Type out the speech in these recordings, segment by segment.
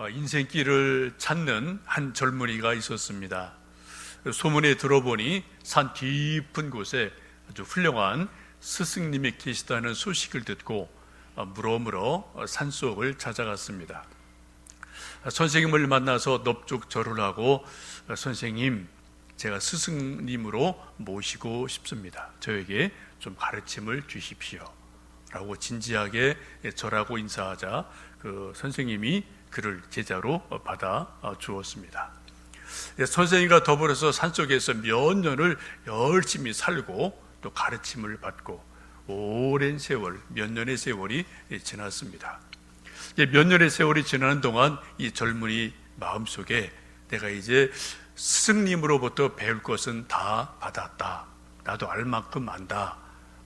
인생길을 찾는 한 젊은이가 있었습니다. 소문에 들어보니 산 깊은 곳에 아주 훌륭한 스승님이 계시다는 소식을 듣고 물어물어 산속을 찾아갔습니다. 선생님을 만나서 넙죽절을 하고, 선생님, 제가 스승님으로 모시고 싶습니다. 저에게 좀 가르침을 주십시오 라고 진지하게 절하고 인사하자 그 선생님이 그를 제자로 받아 주었습니다. 선생님과 더불어서 산속에서 몇 년을 열심히 살고 또 가르침을 받고 오랜 세월, 몇 년의 세월이 지났습니다. 몇 년의 세월이 지나는 동안 이 젊은이 마음속에 내가 이제 스승님으로부터 배울 것은 다 받았다, 나도 알 만큼 안다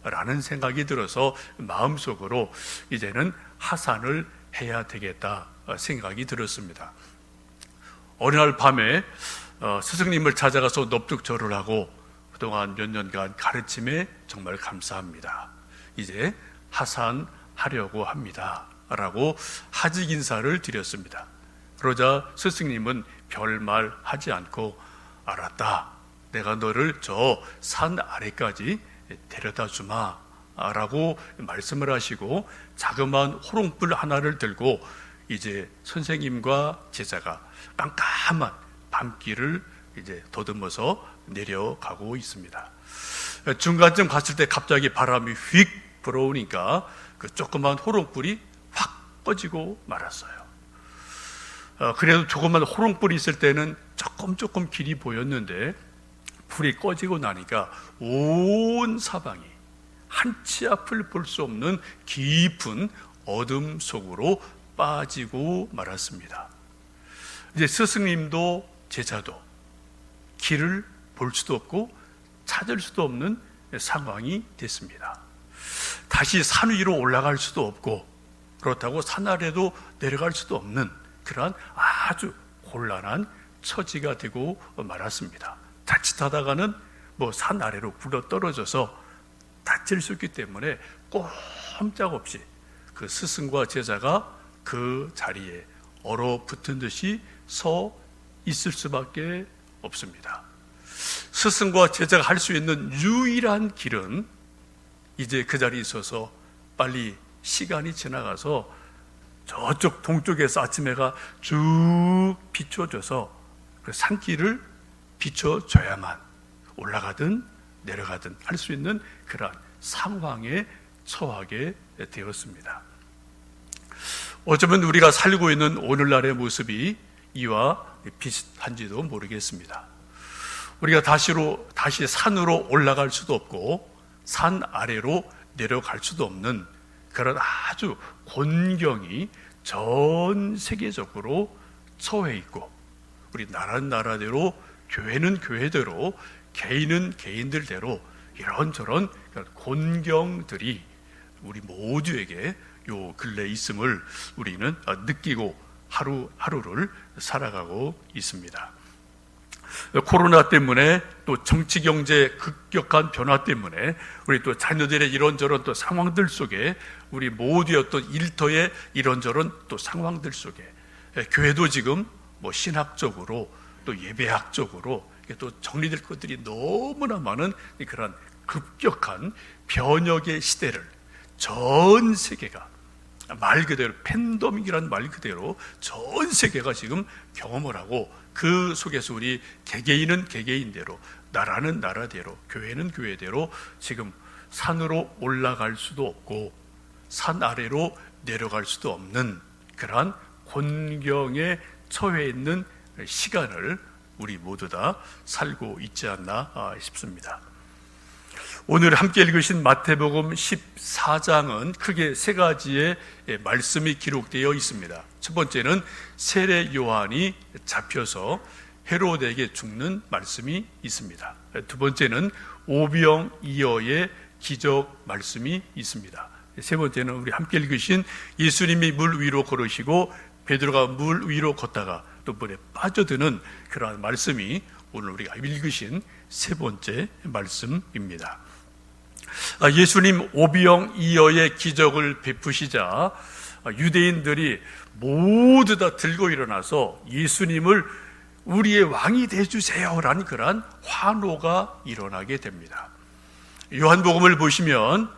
라는 생각이 들어서 마음속으로 이제는 하산을 해야 되겠다 생각이 들었습니다. 어느 날 밤에 스승님을 찾아가서 넙죽절을 하고 그동안 몇 년간 가르침에 정말 감사합니다, 이제 하산하려고 합니다 라고 하직 인사를 드렸습니다. 그러자 스승님은 별말 하지 않고, 알았다, 내가 너를 저 산 아래까지 데려다 주마 라고 말씀을 하시고 자그마한 호롱불 하나를 들고 이제 선생님과 제자가 깜깜한 밤길을 이제 더듬어서 내려가고 있습니다. 중간쯤 갔을 때 갑자기 바람이 휙 불어오니까 그 조그만 호롱불이 확 꺼지고 말았어요. 그래도 조그만 호롱불이 있을 때는 조금 길이 보였는데 불이 꺼지고 나니까 온 사방이 한 치 앞을 볼 수 없는 깊은 어둠 속으로 빠지고 말았습니다. 이제 스승님도 제자도 길을 볼 수도 없고 찾을 수도 없는 상황이 됐습니다. 다시 산 위로 올라갈 수도 없고 그렇다고 산 아래도 내려갈 수도 없는 그러한 아주 곤란한 처지가 되고 말았습니다. 자칫하다가는 산 아래로 굴러 떨어져서 다칠 수 있기 때문에 꼼짝없이 그 스승과 제자가 그 자리에 얼어붙은 듯이 서 있을 수밖에 없습니다. 스승과 제자가 할 수 있는 유일한 길은 이제 그 자리에 있어서 빨리 시간이 지나가서 저쪽 동쪽에서 아침 해가 쭉 비춰져서 그 산길을 비춰줘야만 올라가든 내려가든 할 수 있는 그러한 상황에 처하게 되었습니다. 어쩌면 우리가 살고 있는 오늘날의 모습이 이와 비슷한지도 모르겠습니다. 우리가 다시 산으로 올라갈 수도 없고 산 아래로 내려갈 수도 없는 그런 아주 곤경이 전 세계적으로 처해 있고, 우리 나라는 나라대로, 교회는 교회대로, 개인은 개인들대로 이런저런 곤경들이 우리 모두에게 요 근래 있음을 우리는 느끼고 하루하루를 살아가고 있습니다. 코로나 때문에 또 정치 경제 급격한 변화 때문에 우리 또 자녀들의 이런저런 또 상황들 속에 우리 모두의 어떤 일터의 이런저런 또 상황들 속에 교회도 지금 신학적으로 또 예배학적으로 또 정리될 것들이 너무나 많은 그런 급격한 변혁의 시대를 전 세계가 말 그대로 팬데믹이라는 말 그대로 전 세계가 지금 경험을 하고, 그 속에서 우리 개개인은 개개인대로, 나라는 나라대로, 교회는 교회대로 지금 산으로 올라갈 수도 없고 산 아래로 내려갈 수도 없는 그러한 곤경에 처해 있는 시간을 우리 모두 다 살고 있지 않나 싶습니다. 오늘 함께 읽으신 마태복음 14장은 크게 세 가지의 말씀이 기록되어 있습니다. 첫 번째는 세례 요한이 잡혀서 헤로데에게 죽는 말씀이 있습니다. 두 번째는 오병이어의 기적 말씀이 있습니다. 세 번째는 우리 함께 읽으신 예수님이 물 위로 걸으시고 베드로가 물 위로 걷다가 또 물에 빠져드는 그러한 말씀이 오늘 우리가 읽으신 세 번째 말씀입니다. 예수님 오병이어의 기적을 베푸시자 유대인들이 모두 다 들고 일어나서 예수님을 우리의 왕이 되어주세요라는 그러한 환호가 일어나게 됩니다. 요한복음을 보시면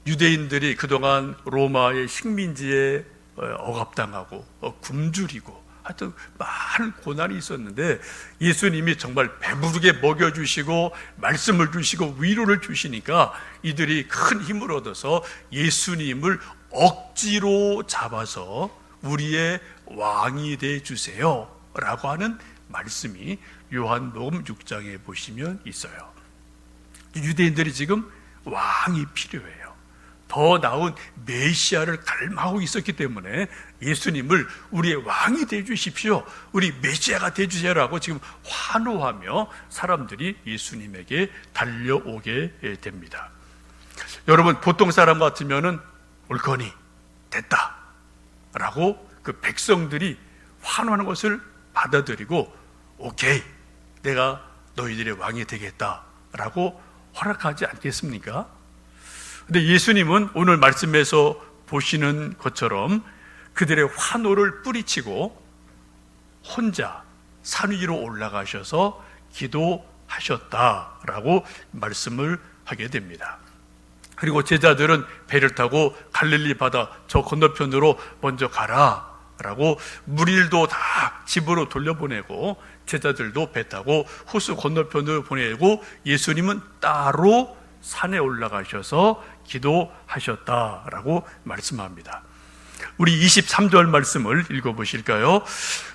유대인들이 그동안 로마의 식민지에 억압당하고 굶주리고 하여튼 많은 고난이 있었는데 예수님이 정말 배부르게 먹여주시고 말씀을 주시고 위로를 주시니까 이들이 큰 힘을 얻어서 예수님을 억지로 잡아서 우리의 왕이 되어주세요 라고 하는 말씀이 요한복음 6장에 보시면 있어요. 유대인들이 지금 왕이 필요해요. 더 나은 메시아를 갈망하고 있었기 때문에 예수님을 우리의 왕이 되어주십시오, 우리 메시아가 되어주세요라고 지금 환호하며 사람들이 예수님에게 달려오게 됩니다. 여러분, 보통 사람 같으면은 옳거니 됐다 라고 그 백성들이 환호하는 것을 받아들이고 오케이, 내가 너희들의 왕이 되겠다 라고 허락하지 않겠습니까? 근데 예수님은 오늘 말씀에서 보시는 것처럼 그들의 환호를 뿌리치고 혼자 산 위로 올라가셔서 기도하셨다라고 말씀을 하게 됩니다. 그리고 제자들은 배를 타고 갈릴리 바다 저 건너편으로 먼저 가라 라고 무리들도 다 집으로 돌려보내고 제자들도 배 타고 호수 건너편으로 보내고 예수님은 따로 산에 올라가셔서 기도하셨다라고 말씀합니다. 우리 23절 말씀을 읽어보실까요?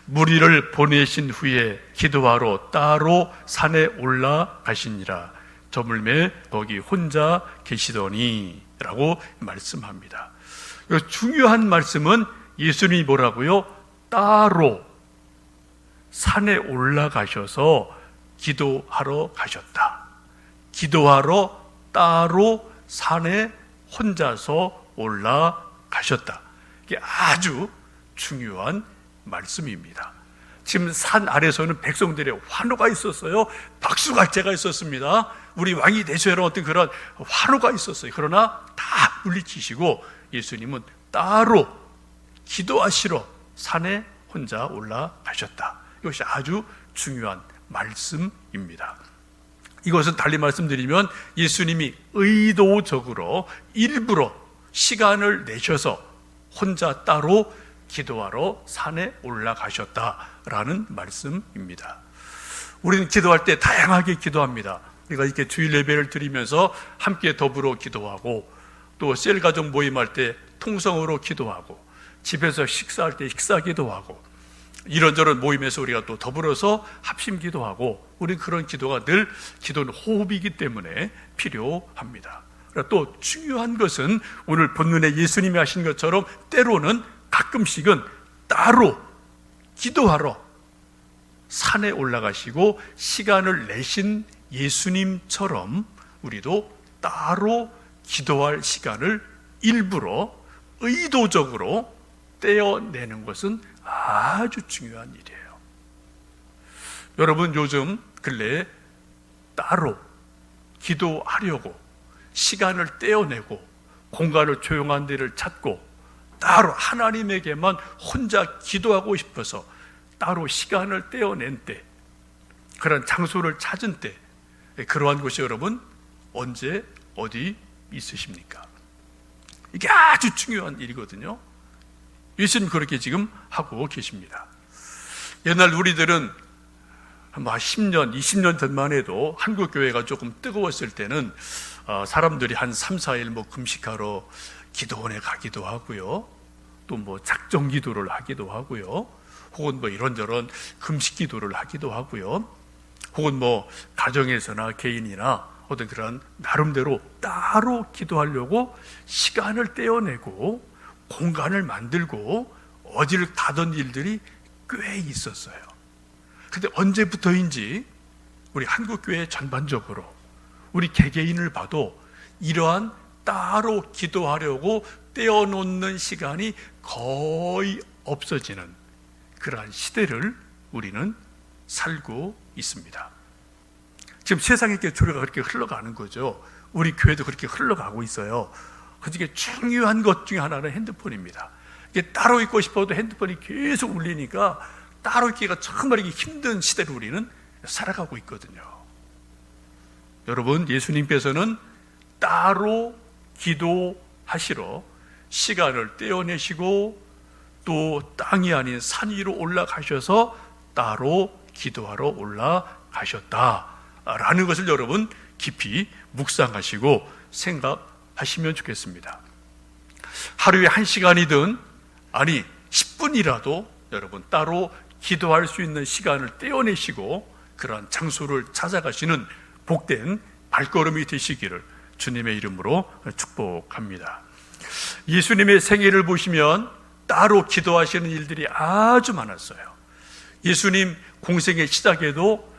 무리를 보내신 후에 기도하러 따로 산에 올라가시니라. 저물매 거기 혼자 계시더니 라고 말씀합니다. 중요한 말씀은 예수님이 뭐라고요? 따로 산에 올라가셔서 기도하러 가셨다. 기도하러 따로 산에 혼자서 올라가셨다. 이게 아주 중요한 말씀입니다. 지금 산 아래서는 백성들의 환호가 있었어요. 박수갈채가 있었습니다. 우리 왕이 되셔야 어떤 그런 환호가 있었어요. 그러나 다 물리치시고 예수님은 따로 기도하시러 산에 혼자 올라가셨다. 이것이 아주 중요한 말씀입니다. 이것은 달리 말씀드리면 예수님이 의도적으로 일부러 시간을 내셔서 혼자 따로 기도하러 산에 올라가셨다라는 말씀입니다. 우리는 기도할 때 다양하게 기도합니다. 우리가 이렇게 주일 예배를 드리면서 함께 더불어 기도하고 또 셀 가족 모임할 때 통성으로 기도하고 집에서 식사할 때 식사 기도하고 이런저런 모임에서 우리가 또 더불어서 합심 기도하고 우리 그런 기도가 늘 기도는 호흡이기 때문에 필요합니다. 또 중요한 것은 오늘 본문에 예수님이 하신 것처럼 때로는 가끔씩은 따로 기도하러 산에 올라가시고 시간을 내신 예수님처럼 우리도 따로 기도할 시간을 일부러 의도적으로 떼어내는 것은 아주 중요한 일이에요. 여러분, 요즘 근래에 따로 기도하려고 시간을 떼어내고 공간을 조용한 데를 찾고 따로 하나님에게만 혼자 기도하고 싶어서 따로 시간을 떼어낸 때, 그런 장소를 찾은 때, 그러한 것이 여러분 언제 어디 있으십니까? 이게 아주 중요한 일이거든요. 예수님 그렇게 지금 하고 계십니다. 옛날 우리들은 한 10년, 20년 전만 해도 한국 교회가 조금 뜨거웠을 때는 사람들이 한 3, 4일 금식하러 기도원에 가기도 하고요. 또 작정 기도를 하기도 하고요. 혹은 이런저런 금식 기도를 하기도 하고요. 혹은 가정에서나 개인이나 어떤 그런 나름대로 따로 기도하려고 시간을 떼어내고 공간을 만들고 어디를 가던 일들이 꽤 있었어요. 근데 언제부터인지 우리 한국교회 전반적으로 우리 개개인을 봐도 이러한 따로 기도하려고 떼어놓는 시간이 거의 없어지는 그러한 시대를 우리는 살고 있습니다. 지금 세상의 교회가 그렇게 흘러가는 거죠. 우리 교회도 그렇게 흘러가고 있어요. 그중에 중요한 것 중에 하나는 핸드폰입니다. 이게 따로 있고 싶어도 핸드폰이 계속 울리니까 따로 있기가 정말 이게 힘든 시대를 우리는 살아가고 있거든요. 여러분, 예수님께서는 따로 기도하시러 시간을 떼어내시고 또 땅이 아닌 산 위로 올라가셔서 따로 기도하러 올라가셨다라는 것을 여러분 깊이 묵상하시고 생각하시면 좋겠습니다. 하루에 1시간이든 아니 10분이라도 여러분 따로 기도할 수 있는 시간을 떼어내시고 그러한 장소를 찾아가시는 복된 발걸음이 되시기를 주님의 이름으로 축복합니다. 예수님의 생애를 보시면 따로 기도하시는 일들이 아주 많았어요. 예수님 공생의 시작에도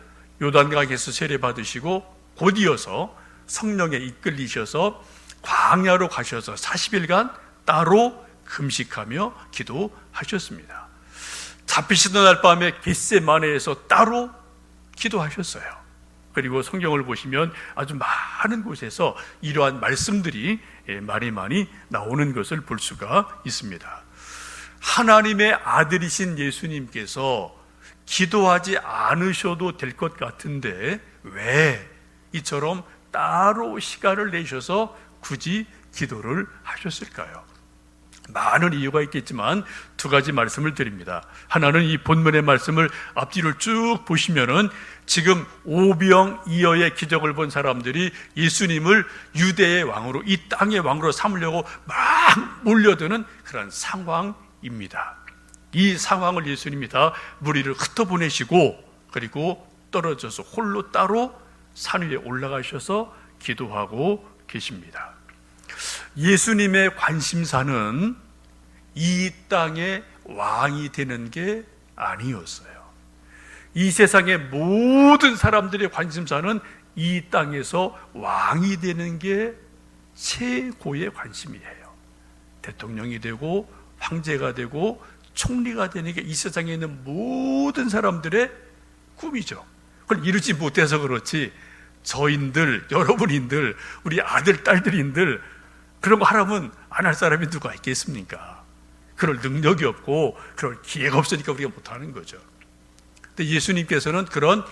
요단강에서 세례 받으시고 곧 이어서 성령에 이끌리셔서 광야로 가셔서 40일간 따로 금식하며 기도하셨습니다. 잡히시던 날 밤에 겟세마네에서 따로 기도하셨어요. 그리고 성경을 보시면 아주 많은 곳에서 이러한 말씀들이 많이 나오는 것을 볼 수가 있습니다. 하나님의 아들이신 예수님께서 기도하지 않으셔도 될 것 같은데 왜 이처럼 따로 시간을 내셔서 굳이 기도를 하셨을까요? 많은 이유가 있겠지만 두 가지 말씀을 드립니다. 하나는 이 본문의 말씀을 앞뒤를 쭉 보시면은 지금 오병이어의 기적을 본 사람들이 예수님을 유대의 왕으로, 이 땅의 왕으로 삼으려고 막 몰려드는 그런 상황입니다. 이 상황을 예수님이 다 무리를 흩어보내시고 그리고 떨어져서 홀로 따로 산 위에 올라가셔서 기도하고 계십니다. 예수님의 관심사는 이 땅의 왕이 되는 게 아니었어요. 이 세상의 모든 사람들의 관심사는 이 땅에서 왕이 되는 게 최고의 관심이에요. 대통령이 되고 황제가 되고 총리가 되는 게 이 세상에 있는 모든 사람들의 꿈이죠. 그걸 이루지 못해서 그렇지 저인들, 여러분인들, 우리 아들, 딸들인들 그런 거 하라면 안 할 사람이 누가 있겠습니까? 그럴 능력이 없고 그럴 기회가 없으니까 우리가 못하는 거죠. 근데 예수님께서는 그런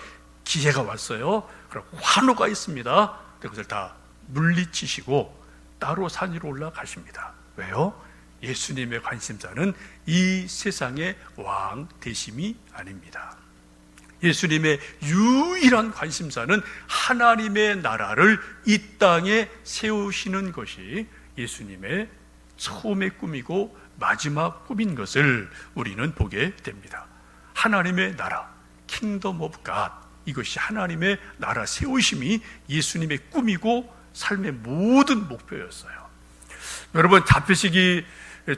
기회가 왔어요. 그런 환호가 있습니다. 그것을 다 물리치시고 따로 산 위로 올라가십니다. 왜요? 예수님의 관심사는 이 세상의 왕 되심이 아닙니다. 예수님의 유일한 관심사는 하나님의 나라를 이 땅에 세우시는 것이 예수님의 처음의 꿈이고 마지막 꿈인 것을 우리는 보게 됩니다. 하나님의 나라, 킹덤 오브 갓, 이것이 하나님의 나라 세우심이 예수님의 꿈이고 삶의 모든 목표였어요. 여러분, 잡히시기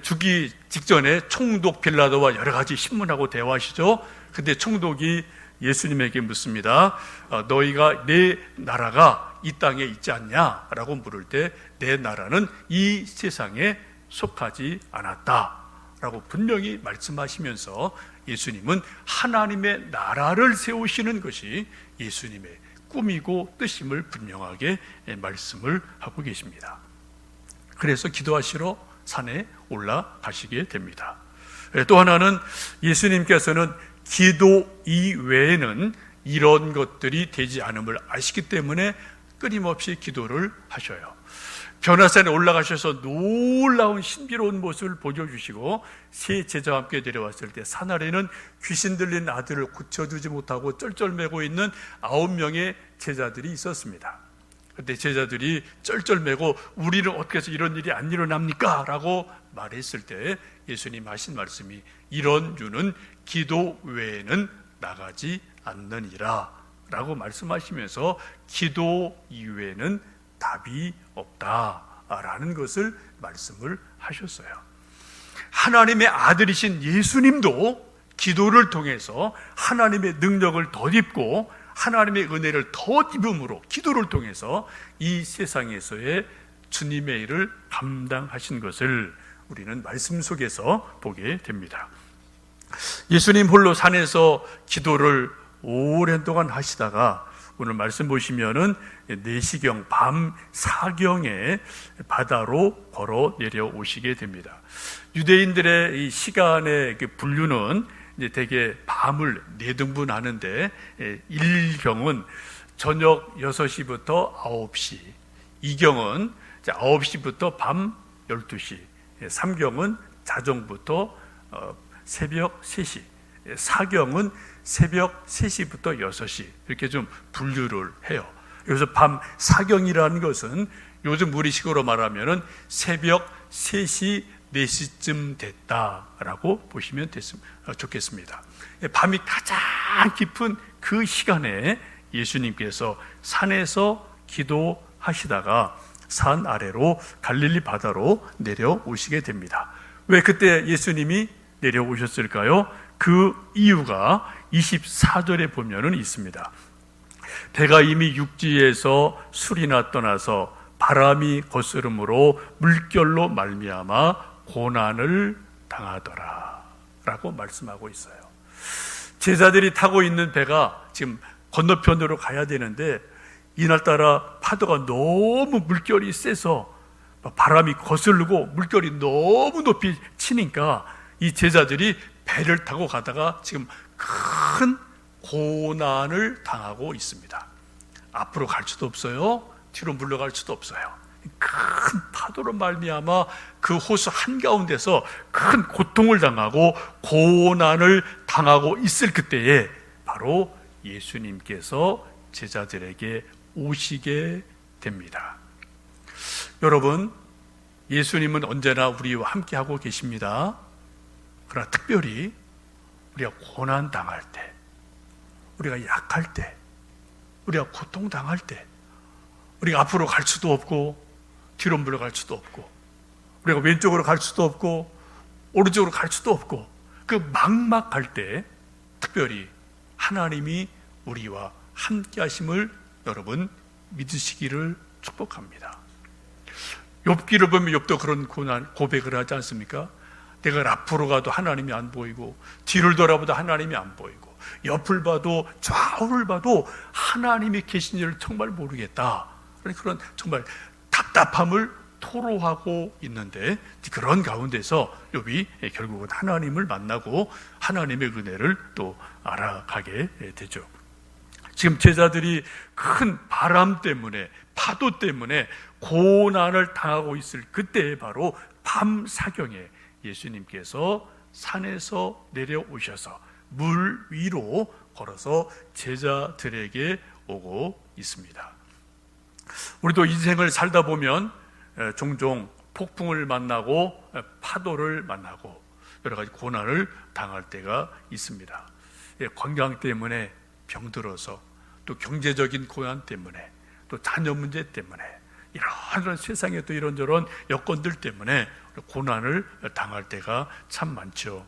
죽기 직전에 총독 빌라도와 여러 가지 신문하고 대화하시죠. 근데 총독이 예수님에게 묻습니다. 너희가 내 나라가 이 땅에 있지 않냐? 라고 물을 때 내 나라는 이 세상에 속하지 않았다 라고 분명히 말씀하시면서 예수님은 하나님의 나라를 세우시는 것이 예수님의 꿈이고 뜻임을 분명하게 말씀을 하고 계십니다. 그래서 기도하시러 산에 올라가시게 됩니다. 또 하나는 예수님께서는 기도 이외에는 이런 것들이 되지 않음을 아시기 때문에 끊임없이 기도를 하셔요. 변화산에 올라가셔서 놀라운 신비로운 모습을 보여주시고 세 제자와 함께 내려왔을 때 산 아래는 귀신 들린 아들을 고쳐주지 못하고 쩔쩔매고 있는 9명의 제자들이 있었습니다. 그때 제자들이 쩔쩔매고 우리는 어떻게 해서 이런 일이 안 일어납니까? 라고 말했을 때 예수님 하신 말씀이 이런 유는 기도 외에는 나가지 않느니라 라고 말씀하시면서 기도 이외에는 답이 없다라는 것을 말씀을 하셨어요. 하나님의 아들이신 예수님도 기도를 통해서 하나님의 능력을 덧입고 하나님의 은혜를 덧입음으로 기도를 통해서 이 세상에서의 주님의 일을 감당하신 것을 우리는 말씀 속에서 보게 됩니다. 예수님 홀로 산에서 기도를 오랜 동안 하시다가 오늘 말씀 보시면은 4시경 밤 사경에 바다로 걸어 내려오시게 됩니다. 유대인들의 이 시간의 분류는 이제 대개 밤을 4등분 하는데 1경은 저녁 6시부터 9시, 2경은 9시부터 밤 12시, 3경은 자정부터 새벽 3시, 4경은 새벽 3시부터 6시 이렇게 좀 분류를 해요. 그래서 밤 사경이라는 것은 요즘 우리식으로 말하면은 새벽 3시, 4시쯤 됐다라고 보시면 좋겠습니다. 밤이 가장 깊은 그 시간에 예수님께서 산에서 기도하시다가 산 아래로 갈릴리 바다로 내려오시게 됩니다. 왜 그때 예수님이 내려오셨을까요? 그 이유가 24절에 보면은 있습니다. 배가 이미 육지에서 술이나 떠나서 바람이 거스름으로 물결로 말미암아 고난을 당하더라 라고 말씀하고 있어요. 제자들이 타고 있는 배가 지금 건너편으로 가야 되는데 이날따라 파도가 너무 물결이 세서 바람이 거슬고 물결이 너무 높이 치니까 이 제자들이 배를 타고 가다가 지금 큰 고난을 당하고 있습니다. 앞으로 갈 수도 없어요. 뒤로 물러갈 수도 없어요. 큰 파도로 말미암아 그 호수 한가운데서 큰 고통을 당하고 고난을 당하고 있을 그때에 바로 예수님께서 제자들에게 오시게 됩니다. 여러분, 예수님은 언제나 우리와 함께하고 계십니다. 그러나 특별히 우리가 고난 당할 때, 우리가 약할 때, 우리가 고통 당할 때, 우리가 앞으로 갈 수도 없고 뒤로 물러갈 수도 없고 우리가 왼쪽으로 갈 수도 없고 오른쪽으로 갈 수도 없고 그 막막할 때 특별히 하나님이 우리와 함께 하심을 여러분 믿으시기를 축복합니다. 욥기를 보면 욥도 그런 고백을 하지 않습니까? 내가 앞으로 가도 하나님이 안 보이고 뒤를 돌아봐도 하나님이 안 보이고 옆을 봐도 좌우를 봐도 하나님이 계신 줄 정말 모르겠다. 그런 정말 답답함을 토로하고 있는데 그런 가운데서 욥이 결국은 하나님을 만나고 하나님의 은혜를 또 알아가게 되죠. 지금 제자들이 큰 바람 때문에 파도 때문에 고난을 당하고 있을 그때 바로 밤 사경에 예수님께서 산에서 내려오셔서 물 위로 걸어서 제자들에게 오고 있습니다. 우리도 인생을 살다 보면 종종 폭풍을 만나고 파도를 만나고 여러 가지 고난을 당할 때가 있습니다. 건강 때문에 병들어서 또 경제적인 고난 때문에 또 자녀 문제 때문에 이런 세상에 또 이런저런 여건들 때문에 고난을 당할 때가 참 많죠.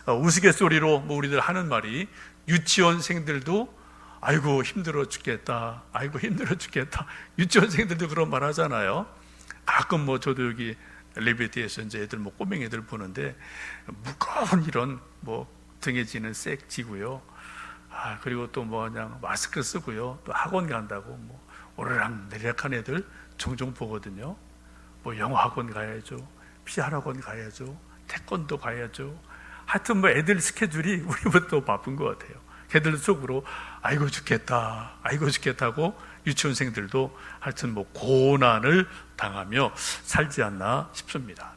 우스갯소리로 우리들 하는 말이 유치원생들도 아이고 힘들어 죽겠다, 아이고 힘들어 죽겠다. 유치원생들도 그런 말 하잖아요. 가끔 저도 여기 엘리베이터에서 이제 애들 꼬맹이 애들 보는데 무거운 이런 등에 지는 색 지고요. 그리고 또 그냥 마스크 쓰고요. 또 학원 간다고 오르락 내리락한 애들 종종 보거든요. 영어 학원 가야죠, 피아노 학원 가야죠, 태권도 가야죠. 하여튼 애들 스케줄이 우리보다 바쁜 것 같아요. 걔들 속으로 아이고 죽겠다, 아이고 죽겠다고 유치원생들도 하여튼 고난을 당하며 살지 않나 싶습니다.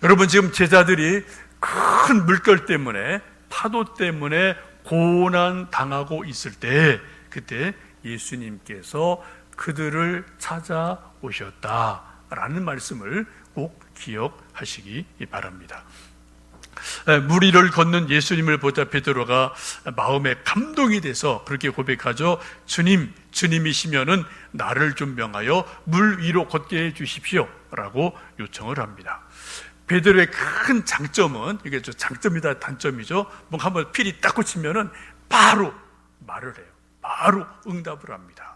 여러분, 지금 제자들이 큰 물결 때문에 파도 때문에 고난 당하고 있을 때 그때 예수님께서 그들을 찾아오셨다라는 말씀을 꼭 기억하시기 바랍니다. 물 위를 걷는 예수님을 보자 베드로가 마음에 감동이 돼서 그렇게 고백하죠. 주님, 주님이시면은 나를 좀 명하여 물 위로 걷게 해 주십시오 라고 요청을 합니다. 베드로의 큰 장점은, 이게 장점이다 단점이죠. 뭔가 한번 필이 딱 꽂히면은 바로 말을 해요. 바로 응답을 합니다.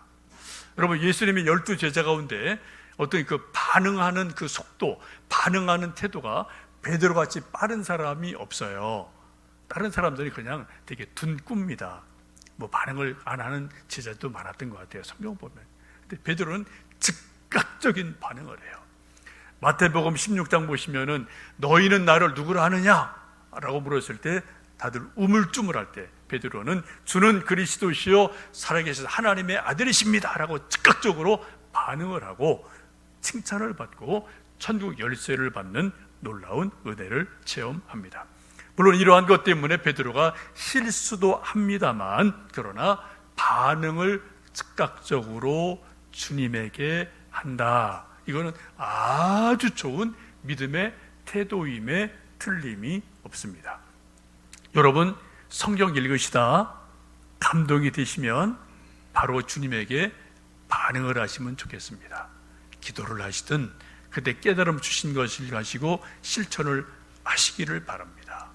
여러분, 예수님의 12제자 가운데 어떤 반응하는 그 속도, 반응하는 태도가 베드로같이 빠른 사람이 없어요. 다른 사람들이 그냥 되게 둔꿉니다. 뭐 반응을 안 하는 제자도 많았던 것 같아요. 성경 보면. 근데 베드로는 즉각적인 반응을 해요. 마태복음 16장 보시면은 너희는 나를 누구라 하느냐? 라고 물었을 때 다들 우물쭈물할 때 베드로는 주는 그리스도시요 살아계신 하나님의 아들이십니다 라고 즉각적으로 반응을 하고 칭찬을 받고 천국 열쇠를 받는 놀라운 은혜를 체험합니다. 물론 이러한 것 때문에 베드로가 실수도 합니다만 그러나 반응을 즉각적으로 주님에게 한다. 이거는 아주 좋은 믿음의 태도임에 틀림이 없습니다. 여러분 성경 읽으시다 감동이 되시면 바로 주님에게 반응을 하시면 좋겠습니다. 기도를 하시든 그때 깨달음 주신 것을 가지고 실천을 하시기를 바랍니다.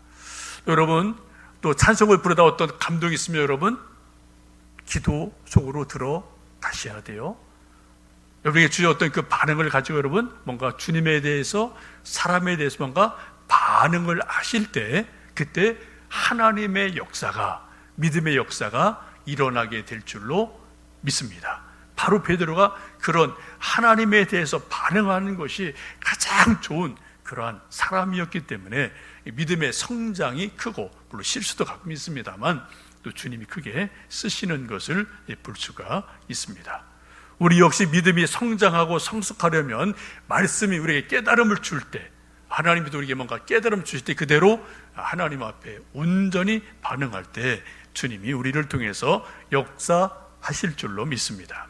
여러분 또 찬송을 부르다 어떤 감동이 있으면 여러분 기도 속으로 들어 가셔야 돼요. 여러분에게 주의 어떤 그 반응을 가지고 여러분 뭔가 주님에 대해서 사람에 대해서 뭔가 반응을 하실 때 그때 하나님의 역사가 믿음의 역사가 일어나게 될 줄로 믿습니다. 바로 베드로가 그런 하나님에 대해서 반응하는 것이 가장 좋은 그러한 사람이었기 때문에 믿음의 성장이 크고 물론 실수도 가끔 있습니다만 또 주님이 크게 쓰시는 것을 볼 수가 있습니다. 우리 역시 믿음이 성장하고 성숙하려면 말씀이 우리에게 깨달음을 줄 때 하나님이 우리에게 뭔가 깨달음 주실 때 그대로 하나님 앞에 온전히 반응할 때 주님이 우리를 통해서 역사하실 줄로 믿습니다.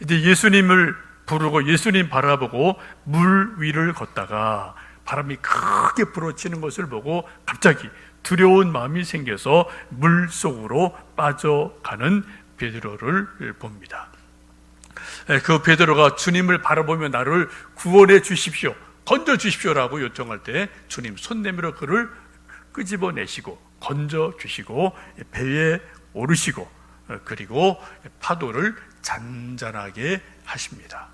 이제 예수님을 부르고 예수님 바라보고 물 위를 걷다가 바람이 크게 불어치는 것을 보고 갑자기 두려운 마음이 생겨서 물 속으로 빠져가는 베드로를 봅니다. 그 베드로가 주님을 바라보며 나를 구원해 주십시오, 건져 주십시오라고 요청할 때 주님 손 내밀어 그를 끄집어내시고 건져 주시고 배에 오르시고 그리고 파도를 잔잔하게 하십니다.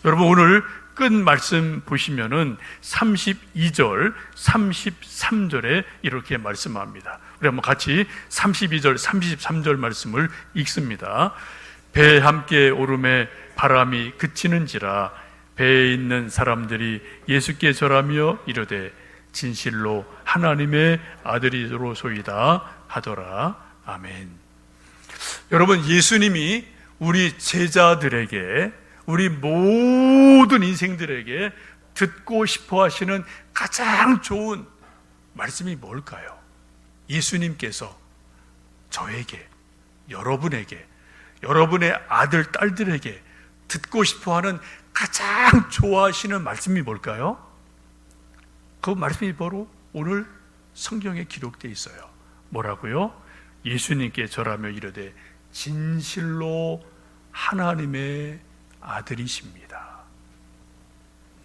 여러분 오늘 끝 말씀 보시면은 32절, 33절에 이렇게 말씀합니다. 우리 한번 같이 32절, 33절 말씀을 읽습니다. 배에 함께 오름에 바람이 그치는지라 배에 있는 사람들이 예수께 절하며 이르되 진실로 하나님의 아들이로소이다 하더라. 아멘. 여러분 예수님이 우리 제자들에게 우리 모든 인생들에게 듣고 싶어 하시는 가장 좋은 말씀이 뭘까요? 예수님께서 저에게, 여러분에게, 여러분의 아들, 딸들에게 듣고 싶어 하는 가장 좋아하시는 말씀이 뭘까요? 그 말씀이 바로 오늘 성경에 기록되어 있어요. 뭐라고요? 예수님께 절하며 이르되 진실로 하나님의 아들이십니다.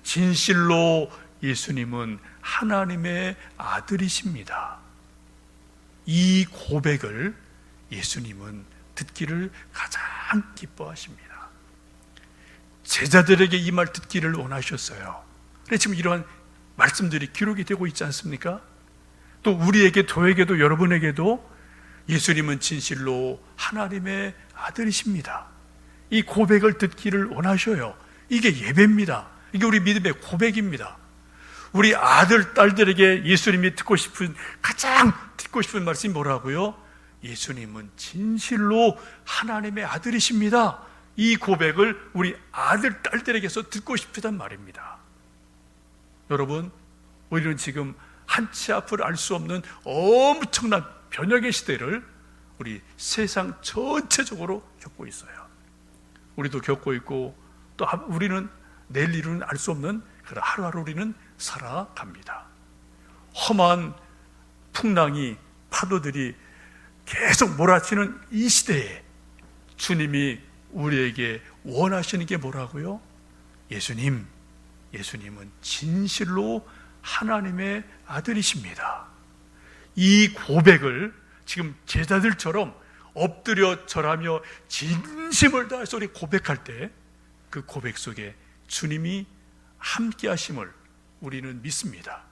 진실로 예수님은 하나님의 아들이십니다. 이 고백을 예수님은 듣기를 가장 기뻐하십니다. 제자들에게 이 말 듣기를 원하셨어요. 그래서 지금 이러한 말씀들이 기록이 되고 있지 않습니까? 또 우리에게, 저에게도, 여러분에게도 예수님은 진실로 하나님의 아들이십니다. 이 고백을 듣기를 원하셔요. 이게 예배입니다. 이게 우리 믿음의 고백입니다. 우리 아들, 딸들에게 예수님이 가장 듣고 싶은 말씀이 뭐라고요? 예수님은 진실로 하나님의 아들이십니다. 이 고백을 우리 아들, 딸들에게서 듣고 싶다는 말입니다. 여러분, 우리는 지금 한치 앞을 알 수 없는 엄청난 변혁의 시대를 우리 세상 전체적으로 겪고 있어요. 우리도 겪고 있고 또 우리는 내일 일은 알 수 없는 그런 하루하루 우리는 살아갑니다. 험한 풍랑이, 파도들이 계속 몰아치는 이 시대에 주님이 우리에게 원하시는 게 뭐라고요? 예수님은 진실로 하나님의 아들이십니다. 이 고백을 지금 제자들처럼 엎드려 절하며 진심을 다해서 우리 고백할 때 그 고백 속에 주님이 함께 하심을 우리는 믿습니다.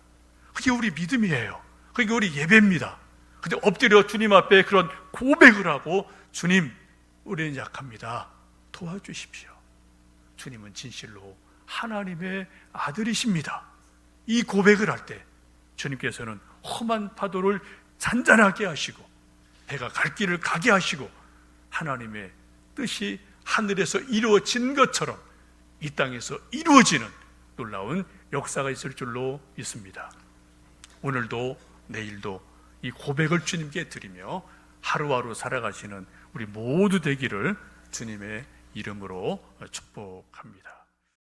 그게 우리 믿음이에요. 그게 우리 예배입니다. 근데 엎드려 주님 앞에 그런 고백을 하고, 주님, 우리는 약합니다. 도와주십시오. 주님은 진실로 하나님의 아들이십니다. 이 고백을 할 때 주님께서는 험한 파도를 잔잔하게 하시고 배가 갈 길을 가게 하시고, 하나님의 뜻이 하늘에서 이루어진 것처럼 이 땅에서 이루어지는 놀라운 역사가 있을 줄로 믿습니다. 오늘도 내일도 이 고백을 주님께 드리며 하루하루 살아가시는 우리 모두 되기를 주님의 이름으로 축복합니다.